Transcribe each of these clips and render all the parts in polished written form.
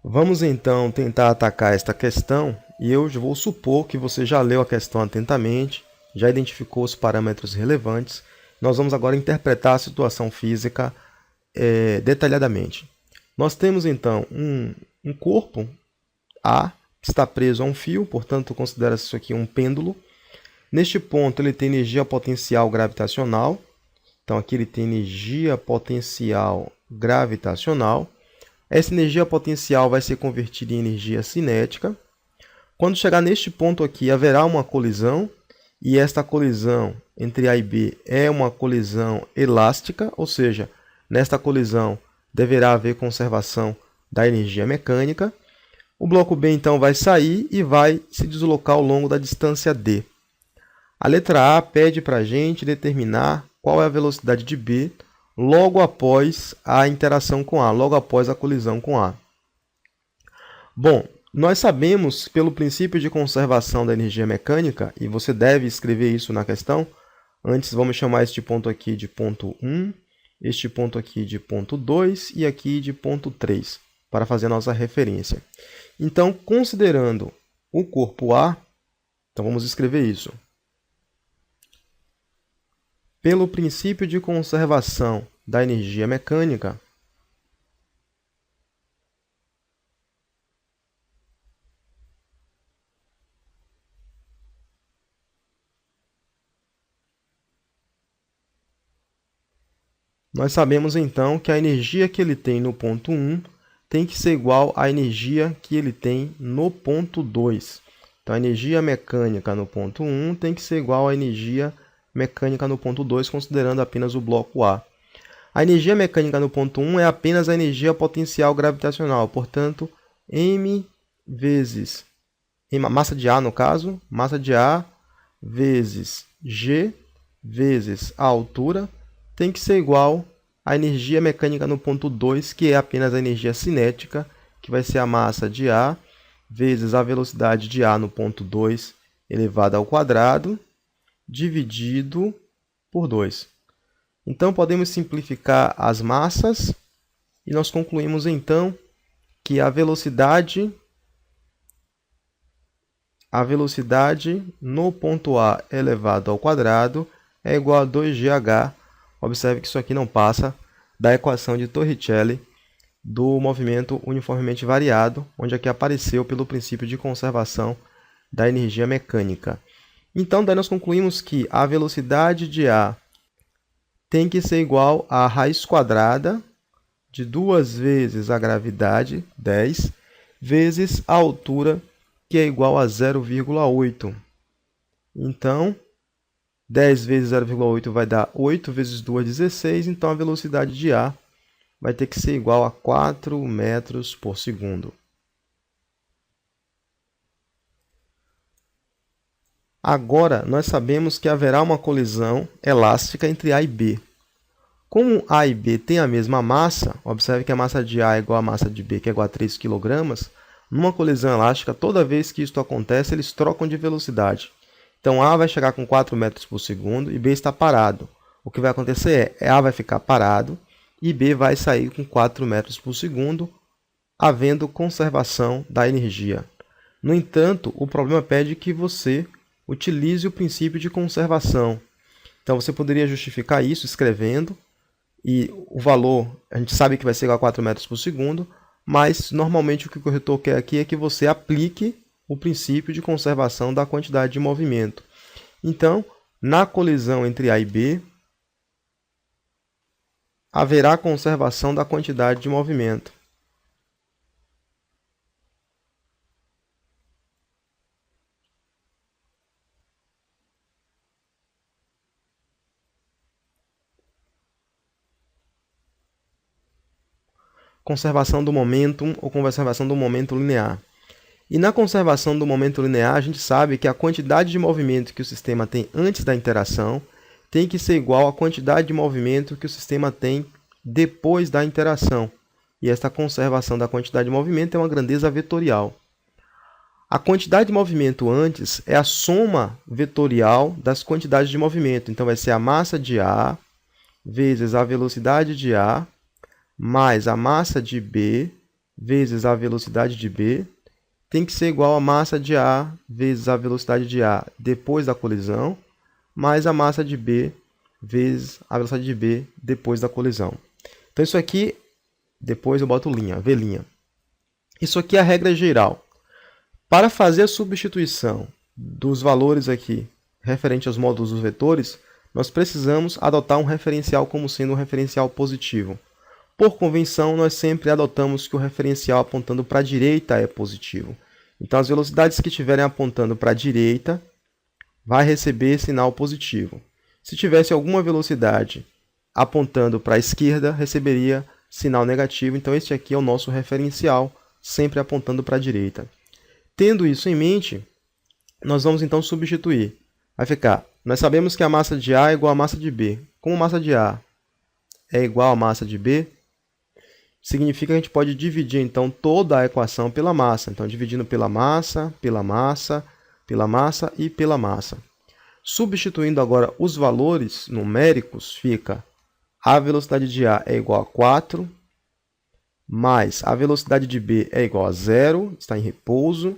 Vamos então tentar atacar esta questão e eu vou supor que você já leu a questão atentamente, já identificou os parâmetros relevantes. Nós vamos agora interpretar a situação física detalhadamente. Nós temos então um corpo A que está preso a um fio, portanto considera-se isso aqui um pêndulo. Neste ponto ele tem energia potencial gravitacional, então aqui ele tem energia potencial gravitacional. Essa energia potencial vai ser convertida em energia cinética. Quando chegar neste ponto aqui, haverá uma colisão, e esta colisão entre A e B é uma colisão elástica, ou seja, nesta colisão deverá haver conservação da energia mecânica. O bloco B então vai sair e vai se deslocar ao longo da distância D. A letra A pede para a gente determinar qual é a velocidade de B logo após a interação com A, logo após a colisão com A. Bom, nós sabemos pelo princípio de conservação da energia mecânica, e você deve escrever isso na questão. Antes vamos chamar este ponto aqui de ponto 1, este ponto aqui de ponto 2 e aqui de ponto 3, para fazer a nossa referência. Então, considerando o corpo A, então vamos escrever isso. Pelo princípio de conservação da energia mecânica, nós sabemos então que a energia que ele tem no ponto 1 tem que ser igual à energia que ele tem no ponto 2. Então, a energia mecânica no ponto 1 tem que ser igual à energia mecânica no ponto 2, considerando apenas o bloco A. A energia mecânica no ponto 1 é apenas a energia potencial gravitacional, portanto, m vezes massa de A, no caso, massa de A vezes g vezes a altura tem que ser igual à energia mecânica no ponto 2, que é apenas a energia cinética, que vai ser a massa de A vezes a velocidade de A no ponto 2 elevado ao quadrado, dividido por 2. Então, podemos simplificar as massas e nós concluímos, então, que a velocidade no ponto A elevado ao quadrado é igual a 2gh. Observe que isso aqui não passa da equação de Torricelli do movimento uniformemente variado, onde aqui apareceu pelo princípio de conservação da energia mecânica. Então, daí nós concluímos que a velocidade de A tem que ser igual à raiz quadrada de 2 vezes a gravidade, 10, vezes a altura, que é igual a 0,8. Então, 10 vezes 0,8 vai dar 8 vezes 2, 16. Então, a velocidade de A vai ter que ser igual a 4 metros por segundo. Agora, nós sabemos que haverá uma colisão elástica entre A e B. Como A e B têm a mesma massa, observe que a massa de A é igual à massa de B, que é igual a 3 kg. Numa colisão elástica, toda vez que isso acontece, eles trocam de velocidade. Então, A vai chegar com 4 metros por segundo e B está parado. O que vai acontecer é A vai ficar parado e B vai sair com 4 metros por segundo, havendo conservação da energia. No entanto, o problema pede que você utilize o princípio de conservação. Então, você poderia justificar isso escrevendo, e o valor, a gente sabe que vai ser igual a 4 metros por segundo, mas normalmente o que o corretor quer aqui é que você aplique o princípio de conservação da quantidade de movimento. Então, na colisão entre A e B, haverá conservação da quantidade de movimento. Conservação do momentum ou conservação do momento linear. E na conservação do momento linear, a gente sabe que a quantidade de movimento que o sistema tem antes da interação tem que ser igual à quantidade de movimento que o sistema tem depois da interação. E esta conservação da quantidade de movimento é uma grandeza vetorial. A quantidade de movimento antes é a soma vetorial das quantidades de movimento. Então, vai ser a massa de A vezes a velocidade de A mais a massa de B vezes a velocidade de B tem que ser igual a massa de A vezes a velocidade de A depois da colisão, mais a massa de B vezes a velocidade de B depois da colisão. Então, isso aqui, depois eu boto linha, V'. Isso aqui é a regra geral. Para fazer a substituição dos valores aqui referente aos módulos dos vetores, nós precisamos adotar um referencial como sendo um referencial positivo. Por convenção, nós sempre adotamos que o referencial apontando para a direita é positivo. Então, as velocidades que estiverem apontando para a direita vai receber sinal positivo. Se tivesse alguma velocidade apontando para a esquerda, receberia sinal negativo. Então, este aqui é o nosso referencial, sempre apontando para a direita. Tendo isso em mente, nós vamos então substituir. Vai ficar, nós sabemos que a massa de A é igual à massa de B. Como a massa de A é igual à massa de B, significa que a gente pode dividir então toda a equação pela massa. Então, dividindo pela massa, pela massa, pela massa e pela massa. Substituindo agora os valores numéricos, fica a velocidade de A é igual a 4, mais a velocidade de B é igual a 0, está em repouso,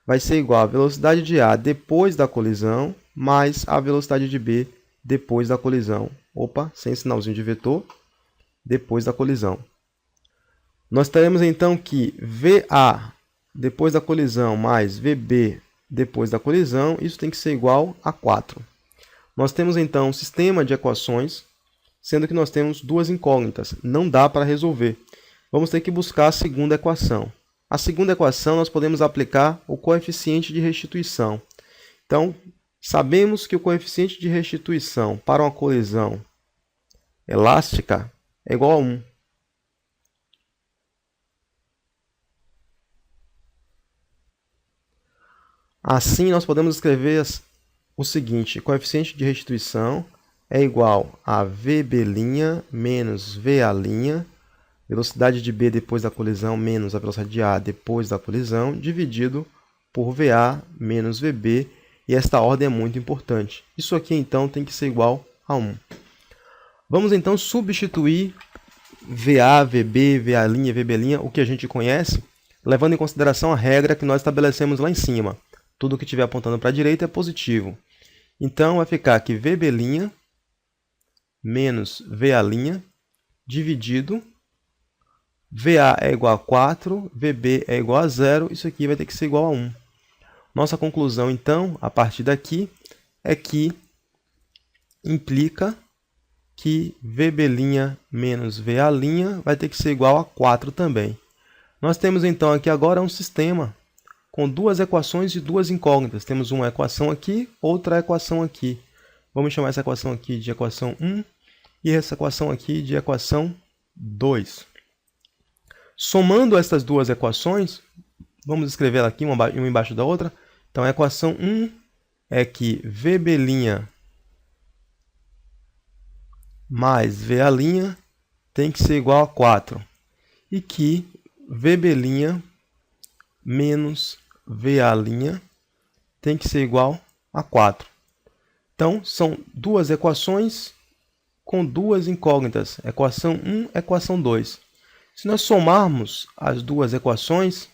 vai ser igual a velocidade de A depois da colisão, mais a velocidade de B depois da colisão. Opa, sem sinalzinho de vetor, depois da colisão. Nós teremos então que VA depois da colisão mais VB depois da colisão, isso tem que ser igual a 4. Nós temos então um sistema de equações, sendo que nós temos duas incógnitas. Não dá para resolver. Vamos ter que buscar a segunda equação. A segunda equação nós podemos aplicar o coeficiente de restituição. Então, sabemos que o coeficiente de restituição para uma colisão elástica é igual a 1. Assim, nós podemos escrever o seguinte: coeficiente de restituição é igual a VB' menos VA', velocidade de B depois da colisão menos a velocidade de A depois da colisão, dividido por VA menos VB, e esta ordem é muito importante. Isso aqui, então, tem que ser igual a 1. Vamos, então, substituir VA, VB, VA', VB', o que a gente conhece, levando em consideração a regra que nós estabelecemos lá em cima. Tudo que estiver apontando para a direita é positivo. Então, vai ficar que VB' menos VA' dividido. VA é igual a 4, VB é igual a 0. Isso aqui vai ter que ser igual a 1. Nossa conclusão, então, a partir daqui, é que implica que VB' menos VA' vai ter que ser igual a 4 também. Nós temos, então, aqui agora um sistema com duas equações e duas incógnitas. Temos uma equação aqui, outra equação aqui. Vamos chamar essa equação aqui de equação 1 e essa equação aqui de equação 2. Somando essas duas equações, vamos escrever ela aqui, uma embaixo da outra. Então, a equação 1 é que VB' mais VA' tem que ser igual a 4. E que VB' menos VA' tem que ser igual a 4. Então, são duas equações com duas incógnitas. Equação 1 e equação 2. Se nós somarmos as duas equações,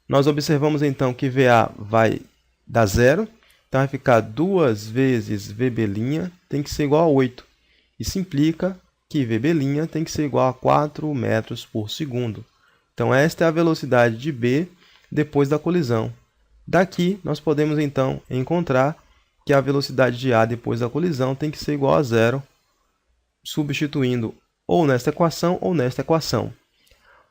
nós observamos então que VA vai dar 0. Então, vai ficar 2 vezes VB' tem que ser igual a 8. Isso implica que VB' tem que ser igual a 4 metros por segundo. Então, esta é a velocidade de B depois da colisão. Daqui, nós podemos, então, encontrar que a velocidade de A depois da colisão tem que ser igual a 0, substituindo ou nesta equação ou nesta equação.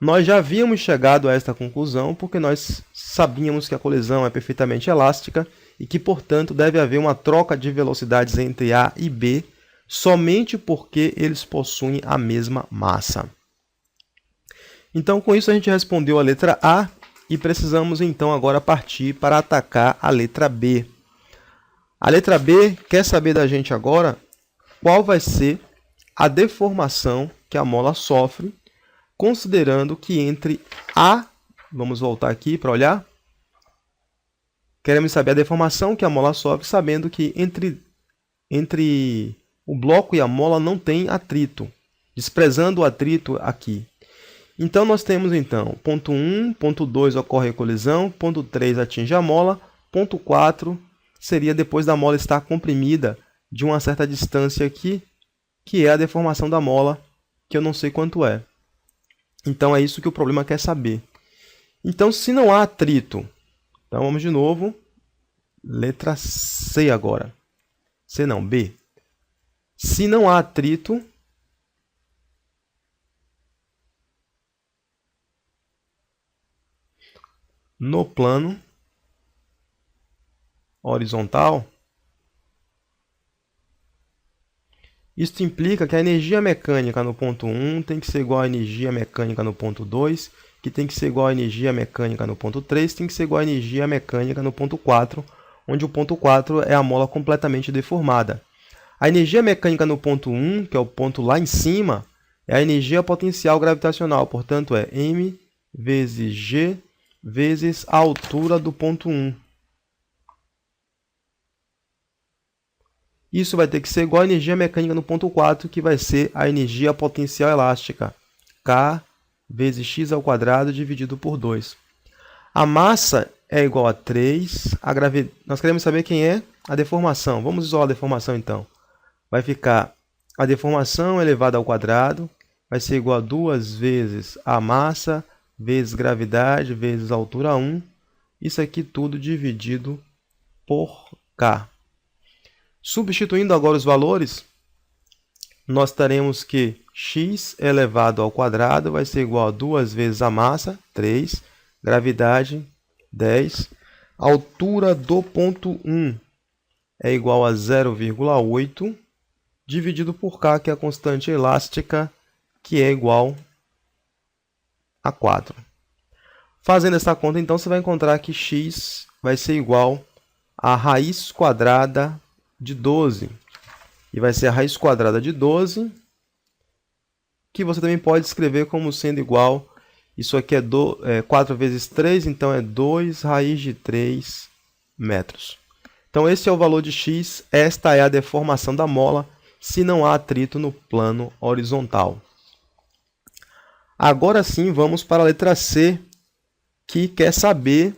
Nós já havíamos chegado a esta conclusão porque nós sabíamos que a colisão é perfeitamente elástica e que, portanto, deve haver uma troca de velocidades entre A e B somente porque eles possuem a mesma massa. Então, com isso, a gente respondeu a letra A. E precisamos, então, agora partir para atacar a letra B. A letra B quer saber da gente agora qual vai ser a deformação que a mola sofre, considerando que entre A... Vamos voltar aqui para olhar. Queremos saber a deformação que a mola sofre, sabendo que entre o bloco e a mola não tem atrito, desprezando o atrito aqui. Então, nós temos, então, ponto 1, ponto 2 ocorre a colisão, ponto 3 atinge a mola, ponto 4 seria depois da mola estar comprimida de uma certa distância aqui, que é a deformação da mola, que eu não sei quanto é. Então, é isso que o problema quer saber. Então, se não há atrito, então vamos de novo, letra C agora. C não, B. Se não há atrito, no plano horizontal, isso implica que a energia mecânica no ponto 1 tem que ser igual à energia mecânica no ponto 2, que tem que ser igual à energia mecânica no ponto 3, tem que ser igual à energia mecânica no ponto 4, onde o ponto 4 é a mola completamente deformada. A energia mecânica no ponto 1, que é o ponto lá em cima, é a energia potencial gravitacional, portanto é m vezes g vezes a altura do ponto 1. Isso vai ter que ser igual à energia mecânica no ponto 4, que vai ser a energia potencial elástica, K vezes x ao quadrado dividido por 2. A massa é igual a 3. Nós queremos saber quem é a deformação. Vamos isolar a deformação, então. Vai ficar a deformação elevada ao quadrado, vai ser igual a 2 vezes a massa, vezes gravidade, vezes altura 1. Isso aqui tudo dividido por K. Substituindo agora os valores, nós teremos que x elevado ao quadrado vai ser igual a 2 vezes a massa, 3, gravidade, 10, altura do ponto 1 é igual a 0,8, dividido por K, que é a constante elástica, que é igual a 4. Fazendo essa conta, então, você vai encontrar que x vai ser igual a raiz quadrada de 12. E vai ser a raiz quadrada de 12, que você também pode escrever como sendo igual, isso aqui é 4 vezes 3, então é 2 raiz de 3 metros. Então, esse é o valor de x, esta é a deformação da mola, se não há atrito no plano horizontal. Agora sim, vamos para a letra C, que quer saber,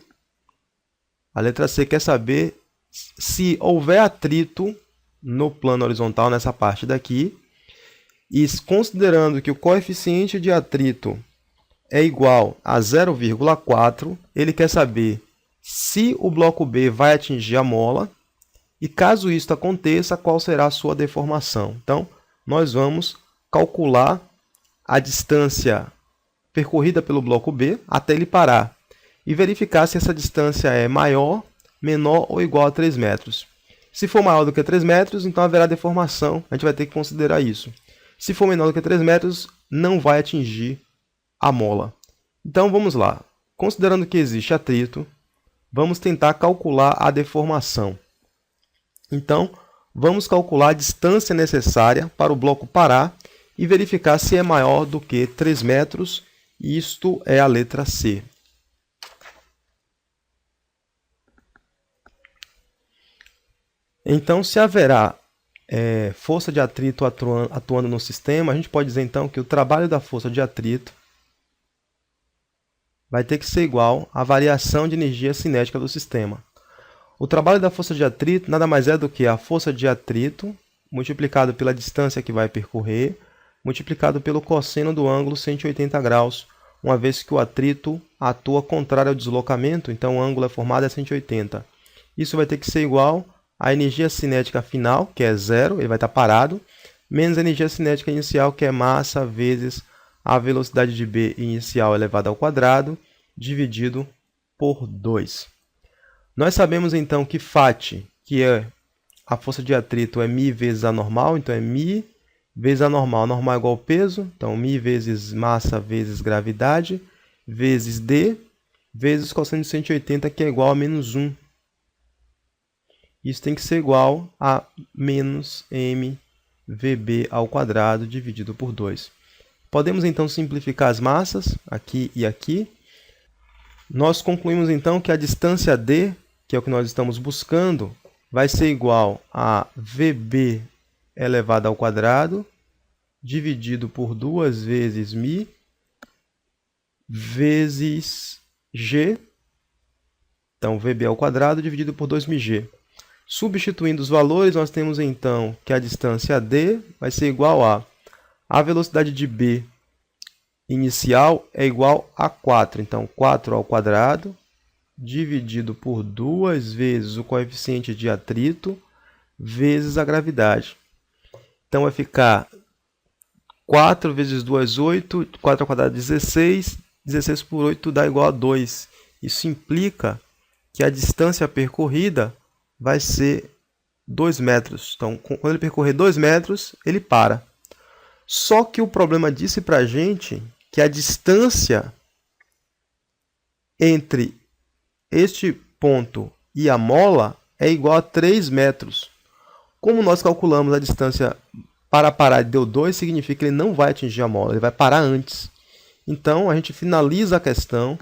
se houver atrito no plano horizontal, nessa parte daqui, e considerando que o coeficiente de atrito é igual a 0,4, ele quer saber se o bloco B vai atingir a mola, e caso isso aconteça, qual será a sua deformação. Então, nós vamos calcular a distância percorrida pelo bloco B até ele parar, e verificar se essa distância é maior, menor ou igual a 3 metros. Se for maior do que 3 metros, então haverá deformação, a gente vai ter que considerar isso. Se for menor do que 3 metros, não vai atingir a mola. Então vamos lá. Considerando que existe atrito, vamos tentar calcular a deformação. Então, vamos calcular a distância necessária para o bloco parar e verificar se é maior do que 3 metros. Isto é a letra C. Então, se haverá força de atrito atuando no sistema, a gente pode dizer então que o trabalho da força de atrito vai ter que ser igual à variação de energia cinética do sistema. O trabalho da força de atrito nada mais é do que a força de atrito multiplicado pela distância que vai percorrer, multiplicado pelo cosseno do ângulo 180 graus, uma vez que o atrito atua contrário ao deslocamento, então o ângulo é formado a 180. Isso vai ter que ser igual à energia cinética final, que é zero, ele vai estar parado, menos a energia cinética inicial, que é massa vezes a velocidade de B inicial elevada ao quadrado, dividido por 2. Nós sabemos então que Φ, que é a força de atrito, é μ vezes a normal, então é μ vezes a normal. A normal é igual ao peso, então μ vezes massa vezes gravidade, vezes D, vezes cosseno de 180, que é igual a menos 1. Isso tem que ser igual a menos mvb ao quadrado dividido por 2. Podemos então simplificar as massas, aqui e aqui. Nós concluímos então que a distância D, que é o que nós estamos buscando, vai ser igual a Vb elevado ao quadrado, dividido por 2 vezes μ, vezes g. Então, VB ao quadrado dividido por 2μg. Substituindo os valores, nós temos então que a distância d vai ser igual a velocidade de B inicial é igual a 4. Então, 4 ao quadrado dividido por 2 vezes o coeficiente de atrito vezes a gravidade. Então, vai ficar 4 vezes 2, 8. 4 ao quadrado, 16. 16 por 8 dá igual a 2. Isso implica que a distância percorrida vai ser 2 metros. Então, quando ele percorrer 2 metros, ele para. Só que o problema disse para a gente que a distância entre este ponto e a mola é igual a 3 metros. Como nós calculamos a distância para parar deu 2, significa que ele não vai atingir a mola, ele vai parar antes. Então, a gente finaliza a questão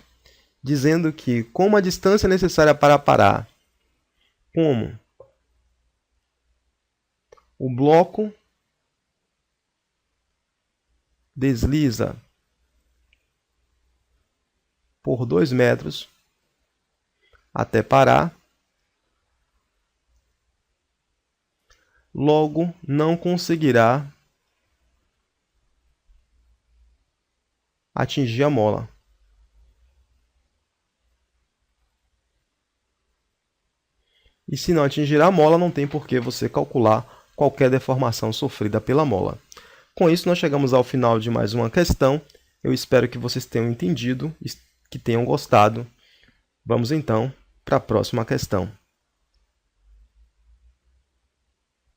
dizendo que, como a distância necessária para parar, como o bloco desliza por 2 metros até parar, logo não conseguirá atingir a mola. E se não atingir a mola, não tem por que você calcular qualquer deformação sofrida pela mola. Com isso, nós chegamos ao final de mais uma questão. Eu espero que vocês tenham entendido e que tenham gostado. Vamos então para a próxima questão.